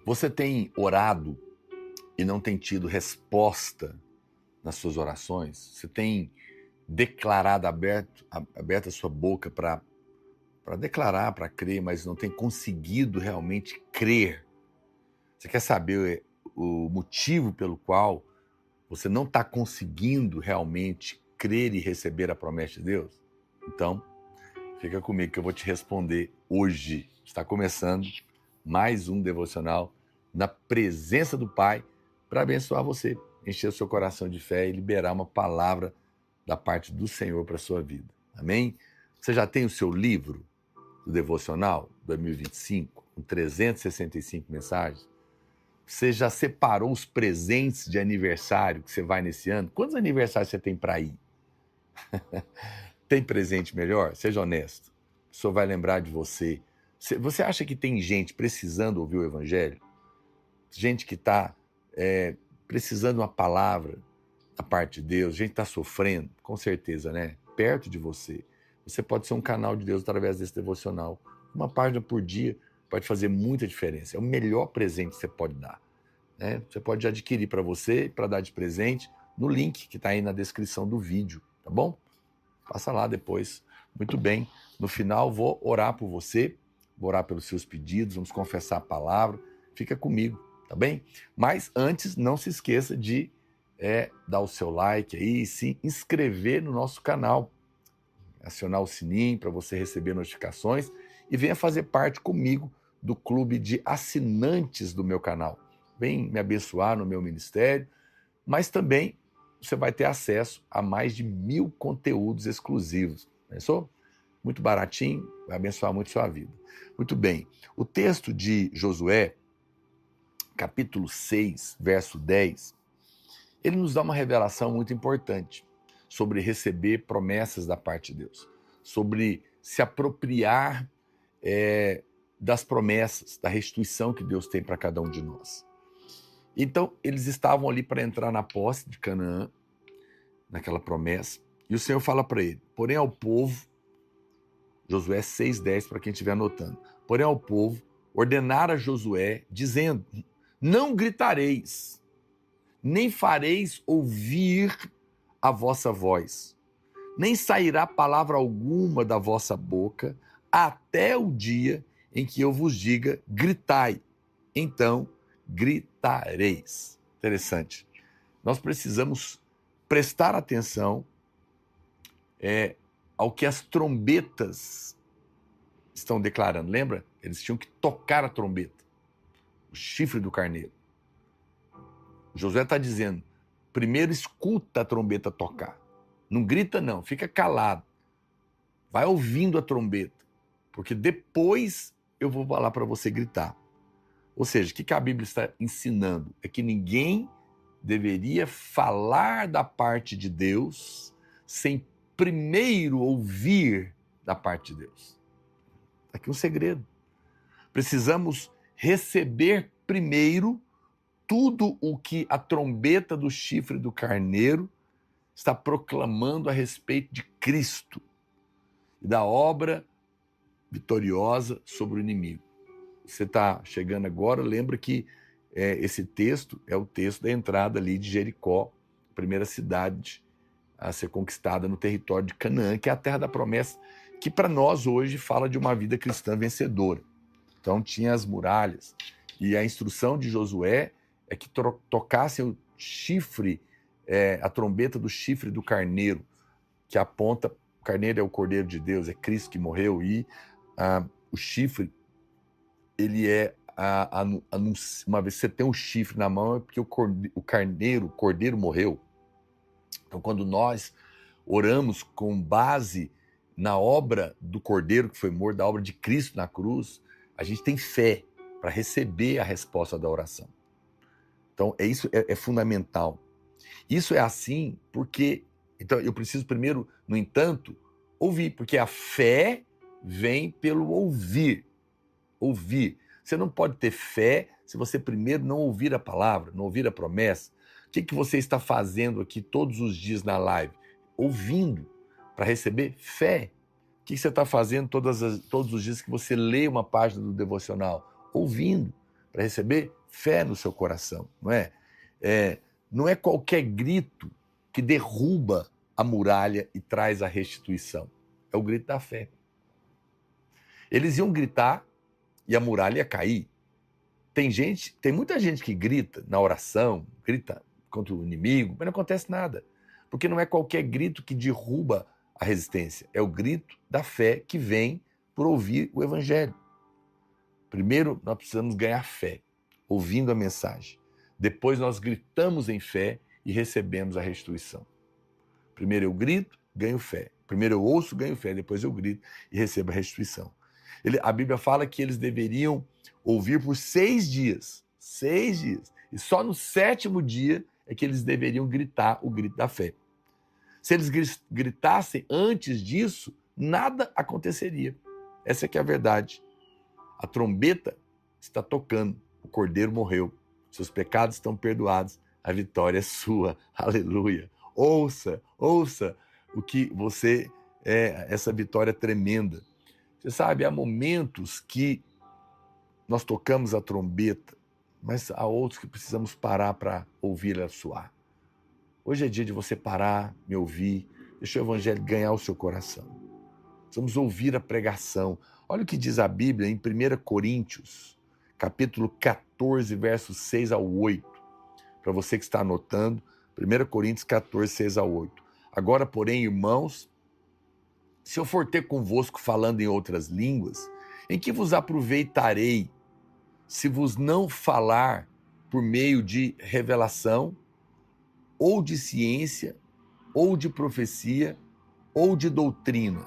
Você tem orado e não tem tido resposta nas suas orações? Você tem declarado aberto a sua boca para declarar, para crer, mas não tem conseguido realmente crer? Você quer saber o motivo pelo qual você não está conseguindo realmente crer e receber a promessa de Deus? Então, fica comigo que eu vou te responder hoje. Está começando mais um devocional na presença do Pai para abençoar você, encher o seu coração de fé e liberar uma palavra da parte do Senhor para a sua vida. Amém? Você já tem o seu livro do devocional 2025, com 365 mensagens? Você já separou os presentes de aniversário que você vai nesse ano? Quantos aniversários você tem para ir? Tem presente melhor? Seja honesto. A pessoa vai lembrar de você. Você acha que tem gente precisando ouvir o Evangelho? Gente que está precisando de uma palavra da parte de Deus? Gente que está sofrendo? Com certeza, né? Perto de você. Você pode ser um canal de Deus através desse devocional. Uma página por dia pode fazer muita diferença. É o melhor presente que você pode dar, né? Você pode adquirir para você, para dar de presente, no link que está aí na descrição do vídeo, tá bom? Passa lá depois. Muito bem. No final, vou orar por você, vou orar pelos seus pedidos, vamos confessar a palavra. Fica comigo, tá bem? Mas antes, não se esqueça de dar o seu like aí e se inscrever no nosso canal. Acionar o sininho para você receber notificações e venha fazer parte comigo do clube de assinantes do meu canal. Vem me abençoar no meu ministério, mas também você vai ter acesso a mais de 1000 conteúdos exclusivos. Pensou? Muito baratinho, vai abençoar muito sua vida. Muito bem, o texto de Josué, capítulo 6, verso 10, ele nos dá uma revelação muito importante sobre receber promessas da parte de Deus, sobre se apropriar das promessas, da restituição que Deus tem para cada um de nós. Então, eles estavam ali para entrar na posse de Canaã, naquela promessa, e o Senhor fala para ele, porém ao povo, Josué 6,10, para quem estiver anotando, porém ao povo, ordenar a Josué, dizendo, não gritareis, nem fareis ouvir a vossa voz, nem sairá palavra alguma da vossa boca, até o dia em que eu vos diga, gritai, então gritareis. Interessante. Nós precisamos prestar atenção ao que as trombetas estão declarando. Lembra? Eles tinham que tocar a trombeta, o chifre do carneiro. Josué está dizendo, primeiro escuta a trombeta tocar. Não grita não, fica calado. Vai ouvindo a trombeta, porque depois eu vou falar para você gritar. Ou seja, o que a Bíblia está ensinando? É que ninguém deveria falar da parte de Deus sem primeiro ouvir da parte de Deus. Aqui um segredo. Precisamos receber primeiro tudo o que a trombeta do chifre do carneiro está proclamando a respeito de Cristo e da obra vitoriosa sobre o inimigo. Você está chegando agora, lembra que esse texto é o texto da entrada ali de Jericó, a primeira cidade a ser conquistada no território de Canaã, que é a terra da promessa, que para nós hoje fala de uma vida cristã vencedora. Então tinha as muralhas, e a instrução de Josué é que tocassem o chifre, a trombeta do chifre do carneiro, que aponta, o carneiro é o Cordeiro de Deus, é Cristo que morreu, e o chifre, ele uma vez que você tem um chifre na mão, é porque o cordeiro morreu. Então, quando nós oramos com base na obra do Cordeiro que foi morto, da obra de Cristo na cruz, a gente tem fé para receber a resposta da oração. Então, isso é fundamental. Isso é assim porque, então, eu preciso primeiro, no entanto, ouvir, porque a fé vem pelo ouvir. Ouvir. Você não pode ter fé se você primeiro não ouvir a palavra, não ouvir a promessa. O que você está fazendo aqui todos os dias na live? Ouvindo, para receber fé. O que você está fazendo todos os dias que você lê uma página do devocional? Ouvindo, para receber fé no seu coração, não é? Não é qualquer grito que derruba a muralha e traz a restituição. É o grito da fé. Eles iam gritar e a muralha ia cair. Tem muita gente que grita na oração, grita contra o inimigo, mas não acontece nada. Porque não é qualquer grito que derruba a resistência. É o grito da fé que vem por ouvir o evangelho. Primeiro, nós precisamos ganhar fé, ouvindo a mensagem. Depois nós gritamos em fé e recebemos a restituição. Primeiro eu grito, ganho fé. Primeiro eu ouço, ganho fé. Depois eu grito e recebo a restituição. A Bíblia fala que eles deveriam ouvir por 6 dias. 6 dias. E só no 7º dia é que eles deveriam gritar o grito da fé. Se eles gritassem antes disso, nada aconteceria. Essa é que é a verdade. A trombeta está tocando. O cordeiro morreu. Seus pecados estão perdoados. A vitória é sua. Aleluia. Ouça o que você essa vitória tremenda. Você sabe, há momentos que nós tocamos a trombeta, mas há outros que precisamos parar para ouvir ela soar. Hoje é dia de você parar, me ouvir, deixar o evangelho ganhar o seu coração. Precisamos ouvir a pregação. Olha o que diz a Bíblia em 1 Coríntios, capítulo 14, versos 6 ao 8. Para você que está anotando, 1 Coríntios 14, 6 ao 8. Agora, porém, irmãos, se eu for ter convosco falando em outras línguas, em que vos aproveitarei se vos não falar por meio de revelação, ou de ciência, ou de profecia, ou de doutrina?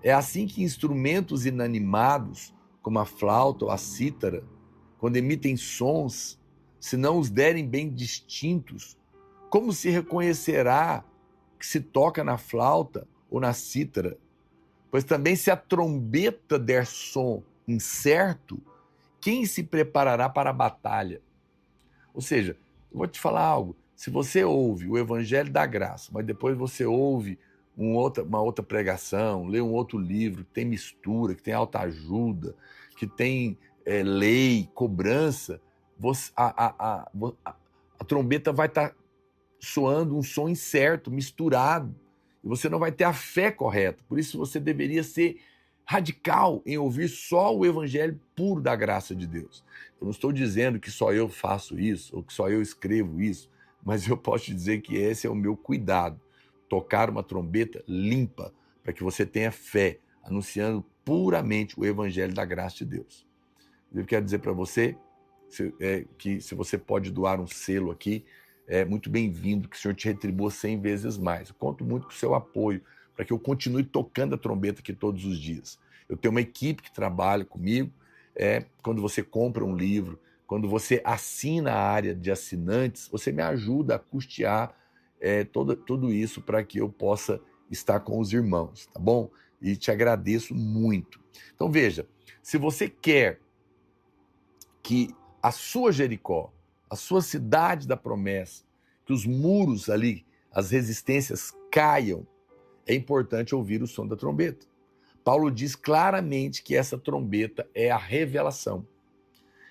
É assim que instrumentos inanimados, como a flauta ou a cítara, quando emitem sons, se não os derem bem distintos, como se reconhecerá que se toca na flauta ou na cítara? Pois também se a trombeta der som incerto, quem se preparará para a batalha? Ou seja, eu vou te falar algo. Se você ouve o Evangelho da Graça, mas depois você ouve uma outra pregação, lê um outro livro que tem mistura, que tem autoajuda, que tem lei, cobrança, a trombeta vai estar soando um som incerto, misturado, e você não vai ter a fé correta. Por isso você deveria ser radical em ouvir só o evangelho puro da graça de Deus. Eu não estou dizendo que só eu faço isso, ou que só eu escrevo isso, mas eu posso te dizer que esse é o meu cuidado. Tocar uma trombeta limpa, para que você tenha fé, anunciando puramente o evangelho da graça de Deus. Eu quero dizer para você que se você pode doar um selo aqui, é muito bem-vindo, que o Senhor te retribua 100 vezes mais. Eu conto muito com o seu apoio para que eu continue tocando a trombeta aqui todos os dias. Eu tenho uma equipe que trabalha comigo. Quando você compra um livro, quando você assina a área de assinantes, você me ajuda a custear tudo isso para que eu possa estar com os irmãos, tá bom? E te agradeço muito. Então veja, se você quer que a sua Jericó, a sua cidade da promessa, que os muros ali, as resistências caiam, é importante ouvir o som da trombeta. Paulo diz claramente que essa trombeta é a revelação,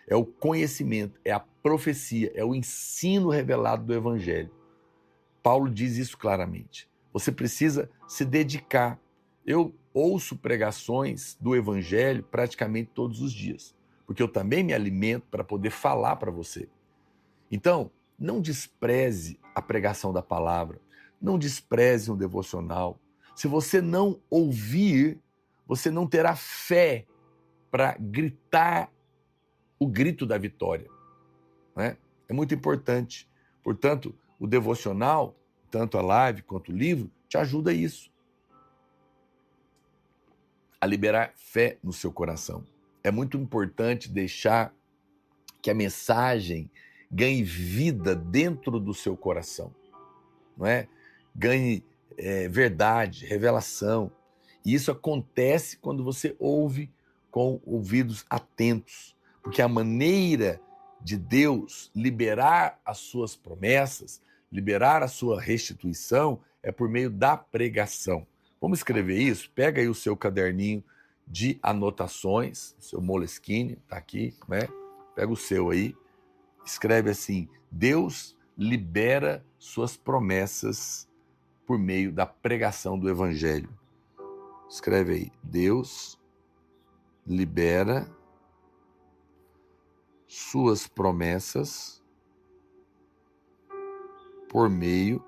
é o conhecimento, é a profecia, é o ensino revelado do evangelho. Paulo diz isso claramente. Você precisa se dedicar. Eu ouço pregações do evangelho praticamente todos os dias, porque eu também me alimento para poder falar para você. Então, não despreze a pregação da palavra, não despreze um devocional. Se você não ouvir, você não terá fé para gritar o grito da vitória, né? É muito importante. Portanto, o devocional, tanto a live quanto o livro, te ajuda a isso, a liberar fé no seu coração. É muito importante deixar que a mensagem ganhe vida dentro do seu coração, não é? Ganhe verdade, revelação. E isso acontece quando você ouve com ouvidos atentos, porque a maneira de Deus liberar as suas promessas, liberar a sua restituição, é por meio da pregação. Vamos escrever isso? Pega aí o seu caderninho de anotações, seu Moleskine, está aqui, né? Pega o seu aí, escreve assim: Deus libera suas promessas por meio da pregação do evangelho. Escreve aí: Deus libera suas promessas por meio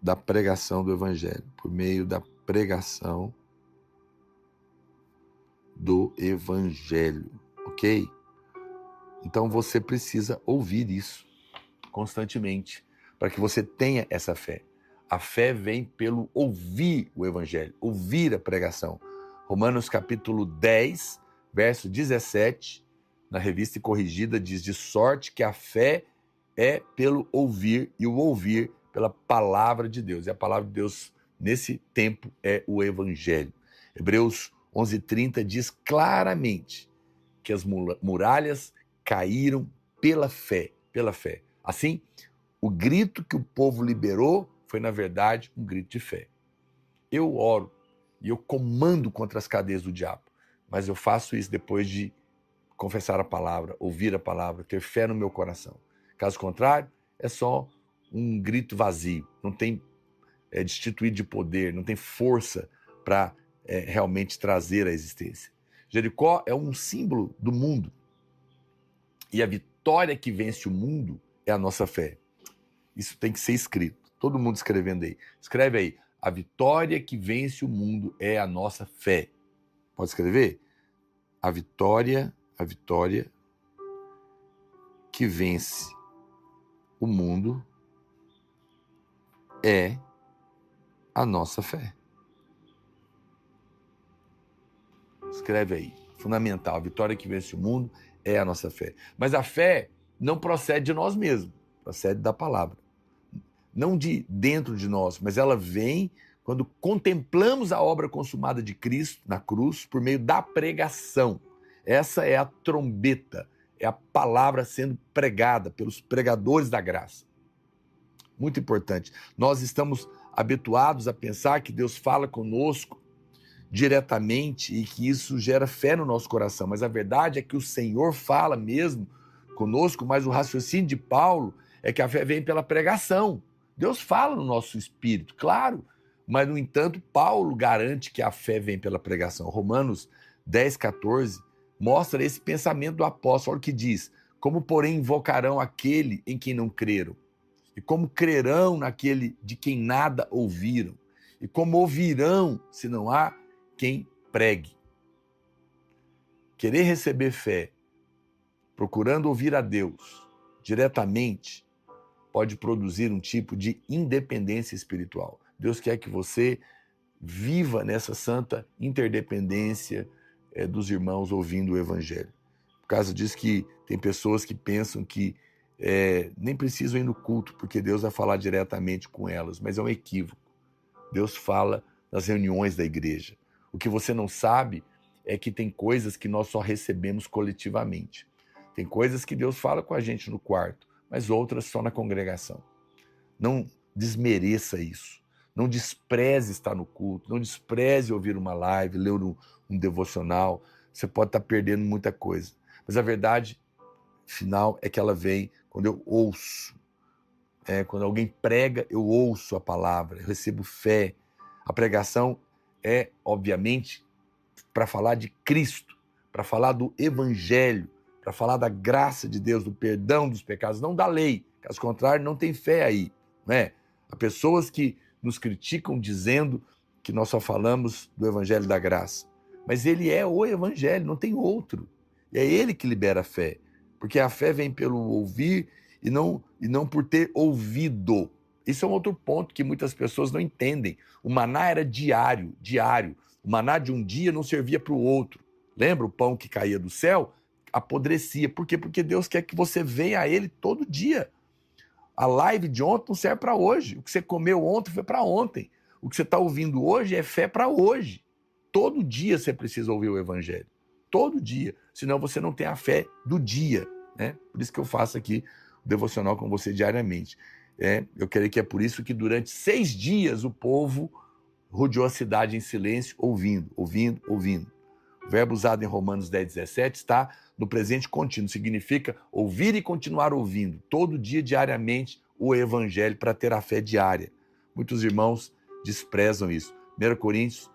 da pregação do evangelho. Por meio da pregação do evangelho, ok? Então você precisa ouvir isso constantemente para que você tenha essa fé. A fé vem pelo ouvir o evangelho, ouvir a pregação. Romanos capítulo 10, verso 17, na Revista e Corrigida, diz: de sorte que a fé é pelo ouvir e o ouvir pela palavra de Deus. E a palavra de Deus nesse tempo é o evangelho. Hebreus 11:30 diz claramente que as muralhas caíram pela fé, pela fé. Assim, o grito que o povo liberou foi, na verdade, um grito de fé. Eu oro e eu comando contra as cadeias do diabo, mas eu faço isso depois de confessar a palavra, ouvir a palavra, ter fé no meu coração. Caso contrário, é só um grito vazio, não tem destituído de poder, não tem força para realmente trazer a existência. Jericó é um símbolo do mundo, e a vitória que vence o mundo é a nossa fé. Isso tem que ser escrito. Todo mundo escrevendo aí. Escreve aí: a vitória que vence o mundo é a nossa fé. Pode escrever? A vitória que vence o mundo é a nossa fé. Escreve aí. Fundamental. A vitória que vence o mundo é a nossa fé. Mas a fé não procede de nós mesmos, procede da palavra. Não de dentro de nós, mas ela vem quando contemplamos a obra consumada de Cristo na cruz por meio da pregação. Essa é a trombeta, é a palavra sendo pregada pelos pregadores da graça. Muito importante. Nós estamos habituados a pensar que Deus fala conosco diretamente e que isso gera fé no nosso coração, mas a verdade é que o Senhor fala mesmo conosco, mas o raciocínio de Paulo é que a fé vem pela pregação. Deus fala no nosso espírito, claro, mas no entanto Paulo garante que a fé vem pela pregação. Romanos 10:14 mostra esse pensamento do apóstolo, que diz: como porém invocarão aquele em quem não creram? E como crerão naquele de quem nada ouviram? E como ouvirão se não há quem pregue? Querer receber fé, procurando ouvir a Deus diretamente, pode produzir um tipo de independência espiritual. Deus quer que você viva nessa santa interdependência dos irmãos ouvindo o evangelho. Por causa disso que tem pessoas que pensam que nem precisam ir no culto, porque Deus vai falar diretamente com elas, mas é um equívoco. Deus fala nas reuniões da igreja. O que você não sabe é que tem coisas que nós só recebemos coletivamente. Tem coisas que Deus fala com a gente no quarto, mas outras só na congregação. Não desmereça isso. Não despreze estar no culto, não despreze ouvir uma live, ler um devocional. Você pode estar perdendo muita coisa. Mas a verdade final é que ela vem quando eu ouço. Quando alguém prega, eu ouço a palavra, eu recebo fé. A pregação é, obviamente, para falar de Cristo, para falar do evangelho, para falar da graça de Deus, do perdão dos pecados, não da lei. Caso contrário, não tem fé aí. Não é? Há pessoas que nos criticam dizendo que nós só falamos do evangelho da graça. Mas ele é o evangelho, não tem outro. E é ele que libera a fé. Porque a fé vem pelo ouvir e não por ter ouvido. Isso é um outro ponto que muitas pessoas não entendem. O maná era diário. O maná de um dia não servia para o outro. Lembra o pão que caía do céu? Apodrecia. Por quê? Porque Deus quer que você venha a Ele todo dia. A live de ontem não serve para hoje. O que você comeu ontem foi para ontem. O que você está ouvindo hoje é fé para hoje. Todo dia você precisa ouvir o evangelho. Todo dia. Senão você não tem a fé do dia. Né? Por isso que eu faço aqui o devocional com você diariamente. Eu creio que é por isso que durante 6 dias o povo rodeou a cidade em silêncio, ouvindo. O verbo usado em Romanos 10:17 está no presente contínuo, significa ouvir e continuar ouvindo, todo dia, diariamente, o evangelho para ter a fé diária. Muitos irmãos desprezam isso. 1 Coríntios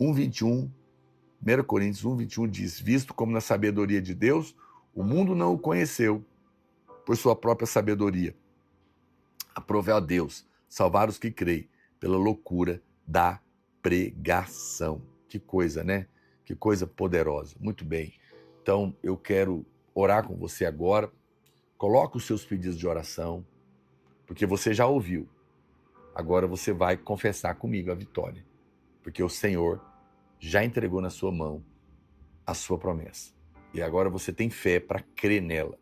1:21 diz, visto como na sabedoria de Deus, o mundo não o conheceu por sua própria sabedoria. Aprove a Deus salvar os que creem pela loucura da pregação. Que coisa, né? Que coisa poderosa. Muito bem. Então, eu quero orar com você agora. Coloque os seus pedidos de oração, porque você já ouviu. Agora você vai confessar comigo a vitória, porque o Senhor já entregou na sua mão a sua promessa. E agora você tem fé para crer nela.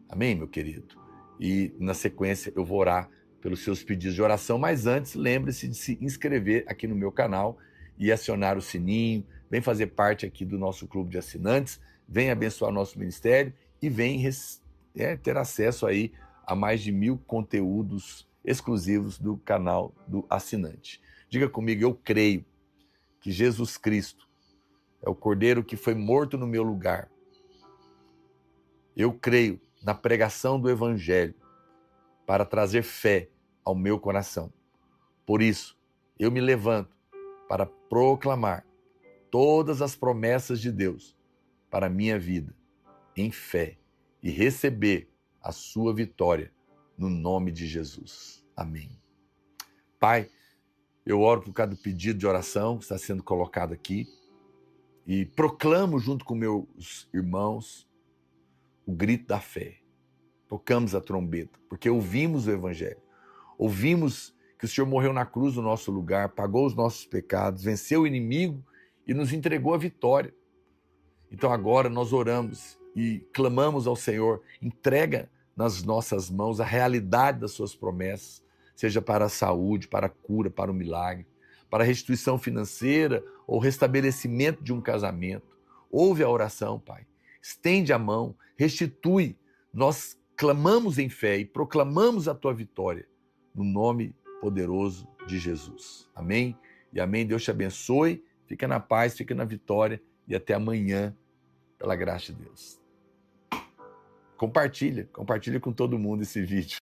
Amém, meu querido? E na sequência eu vou orar pelos seus pedidos de oração, mas antes lembre-se de se inscrever aqui no meu canal e acionar o sininho, vem fazer parte aqui do nosso clube de assinantes, vem abençoar nosso ministério e vem ter acesso aí a mais de 1000 conteúdos exclusivos do canal do assinante. Diga comigo, eu creio que Jesus Cristo é o Cordeiro que foi morto no meu lugar. Eu creio na pregação do Evangelho para trazer fé ao meu coração. Por isso, eu me levanto para proclamar todas as promessas de Deus para a minha vida, em fé, e receber a sua vitória no nome de Jesus. Amém. Pai, eu oro por cada pedido de oração que está sendo colocado aqui e proclamo junto com meus irmãos o grito da fé. Tocamos a trombeta, porque ouvimos o Evangelho. Ouvimos que o Senhor morreu na cruz no nosso lugar, pagou os nossos pecados, venceu o inimigo e nos entregou a vitória. Então agora nós oramos e clamamos ao Senhor, entrega nas nossas mãos a realidade das suas promessas, seja para a saúde, para a cura, para o milagre, para a restituição financeira ou restabelecimento de um casamento. Ouve a oração, Pai. Estende a mão, restitui. Nós clamamos em fé e proclamamos a tua vitória no nome poderoso de Jesus. Amém? E amém. Deus te abençoe. Fica na paz, fica na vitória e até amanhã, pela graça de Deus. Compartilha com todo mundo esse vídeo.